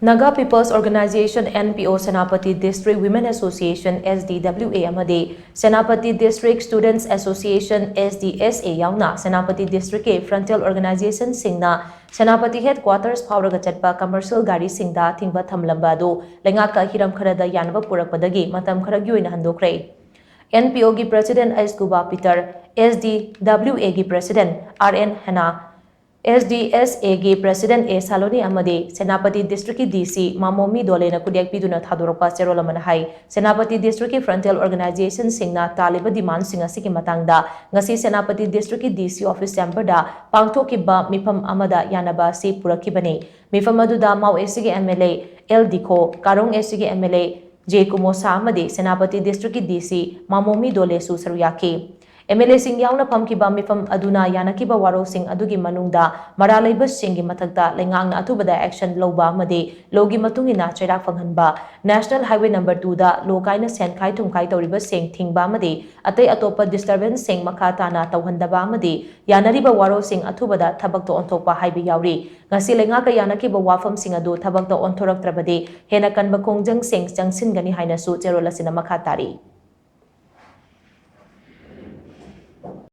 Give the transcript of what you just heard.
Naga People's Organization NPO Senapati District Women Association SDWA amadi Senapati District Students Association SDSA yaona Senapati District ke frontal organization Singda Senapati Headquarters Phaoraga Chatpa commercial Gari Singda Athingba Thamlamba do leingak hiram karada yannaba purakpadagi Matam Kharagi Oina Handokkhre NPO ki President Aiskuba Peter SDWA ki President RN Hana SDSA की President A Saloni amadi Senapati District की DC Mamomi dole na kudiak piduna thadorokpa cherola hai Senapati District की frontal organization singna taliba demand singa siki matangda ngasi Senapati District की DC office chamber da pangthokibba mifam amada yannaba si purakibani mifam aduda Mau SC की MLA L Dikho Karong SC की MLA J Kumosa amadi Senapati District की DC Mamomi dole su saruyaki MLA sing yauna pamkiba mifam aduna yanakiba waro sing adugi manungda maralaiba singi mathakta lengang atubada action loba amadi logi matungina chairak fanghanba National Highway number 2 da lokaina senkai thumkai tawriba sing thingba amadi atay atopa disturbance sing makata na tawhandaba amadi yanariba waro sing atubada thabakto onthokpa haibi yauri ngasi lengaka yanakiba wafam sing adu thabakto onthoraktrabadi hena kanba khongjang sing changsin gani haina su cherola sina makatari